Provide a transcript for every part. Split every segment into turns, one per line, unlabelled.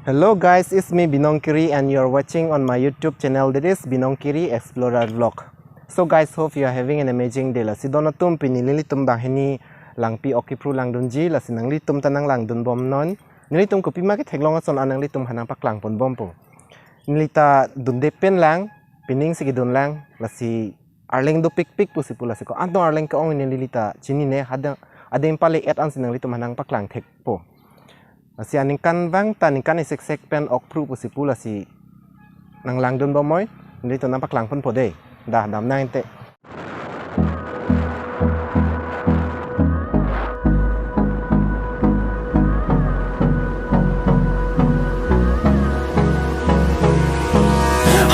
Hello guys, it's me Kiri and you're watching on my YouTube channel that is Kiri Explorer Vlog. So guys, hope you are having an amazing day. Lasi donatum pinililitum bahini langpi kipru langdunji lasi nanglitum tanang langdun bom non. Nilitum kopi maki teglong son anang litum hanang paklang pon bompo. Nilita dundepen lang pining sigidun lang lasi arleng do pik pusipula siko. Anto arleng kaong nililita chinine adeng pali et an sinang litum hanang paklang tek po. Si aningkan bang taningkan isek pen okpru pusipula si nang langdun bomoy dito nampak lang pun pode dah dam nang te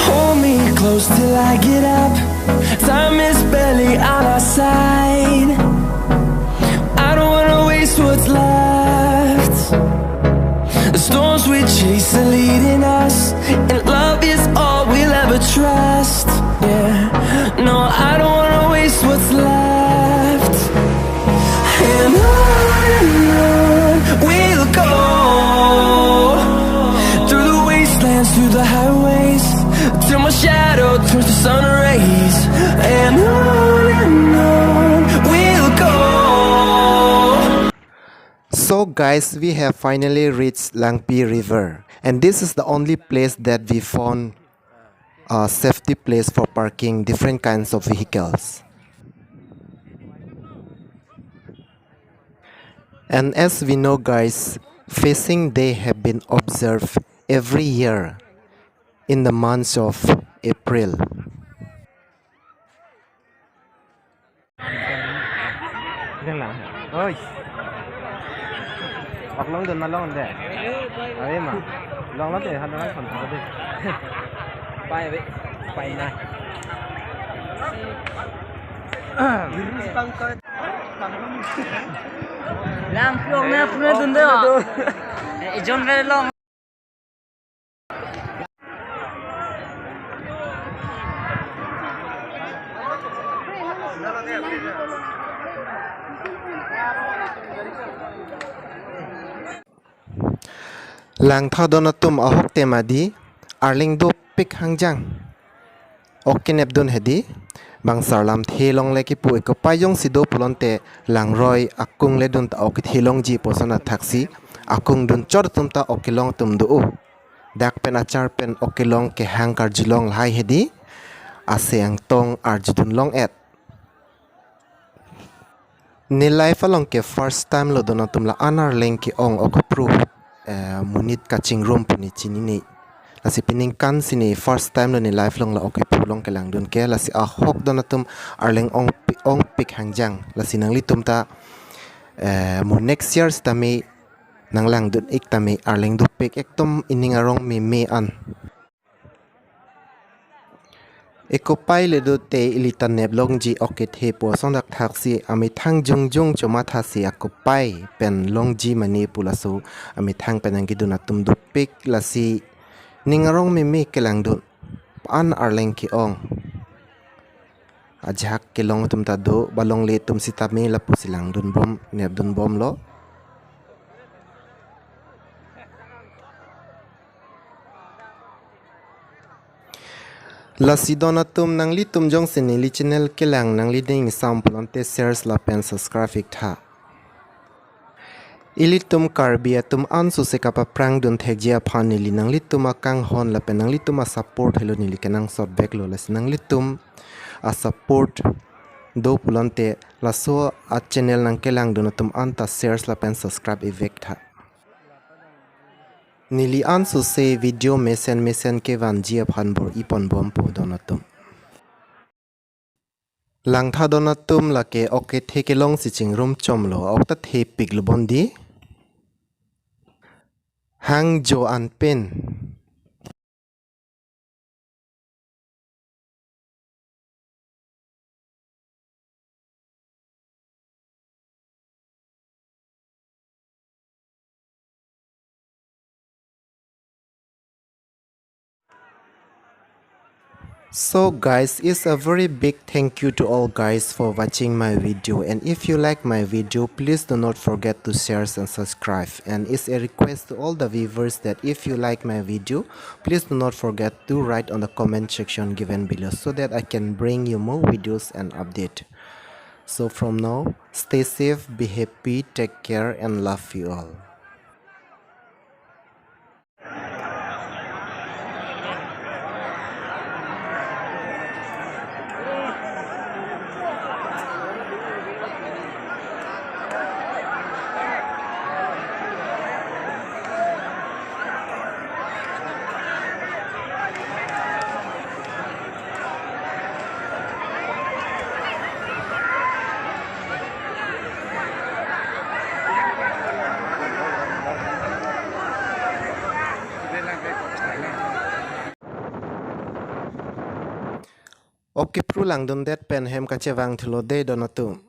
Hold me close till I get up. Time is barely on our side. I don't wanna waste what's left. The storms we chase are leading us, and love is all we'll ever trust. Yeah, no, I don't wanna waste what's left. And on we'll go, through the wastelands, through the highways, till my shadow turns to sun rays. And on we'll go.
So guys, we have finally reached Langpi River, and this is the only place that we found a safety place for parking different kinds of vehicles. And as we know guys, fishing day have been observed every year in the month of April. Long dun na long de. Ay ma. Long lắm để hắn nói còn tháo đi. Bay vậy. Bay này.
Lang long na puna dun đó. John very long.
Lang thao donatum ahok temadi arling do pik hangjang okinep dun hedi bang sarlam thelong leki pu ko payong sido pulonte lang roy akung le dun ta okit hilong ji posona thaksi akung dun chor tum ta okilong tum du dak pen achar pen okilong ke hangkar jilong lai hedi ase ang tong arjudun long et nilai falong ke first time lo donatum la anar lengki ong okopru munit kaching room puni chinini lasi pining kan sini first time lo ni life long la okay pulong ke lang dun ke lasi a hok donatum arleng ong pik hangjang lasi nang litum ta mo next year stami nang lang dun ik tami arleng du pik ektom ining arong me an eko pai le do te ilitan neblong ji okay the po song dak thaksi ami thang jung choma thasi ako pai pen long ji mani pulasu ami thang penang gi dunatum du pik lasi ningarong me kelang dun an arleng ki ong ajak kelong tum ta do balong le tum sitame la pusilang dun bom neb dun bom lo lasi donatum nang li tum jong senili channel kelang nang li ding sampulon te shares la pen subscribe tha ilitum karbi atum ansu se kapa prang dun thekjia phanili nang litum akang hon la pen nang litum a support helo nili kenang sot back lo las nang litum a support do pulante la so a channel nang kelang dun atum anta shares la pen subscribe evek tha nili ansu se video mesen ke vanjia phanbor ipon bom po donatum lang tha donatum la ke oke theke long si chingrum chomlo okta the pik lobondi hang jo an pen So guys, it's a very big thank you to all guys for watching my video, and if you like my video, please do not forget to share and subscribe. And it's a request to all the viewers that if you like my video, please do not forget to write on the comment section given below so that I can bring you more videos and update. So from now, stay safe, be happy, take care, and love you all. Kipru lang dun det pen hem ka chewang thilo de donatum.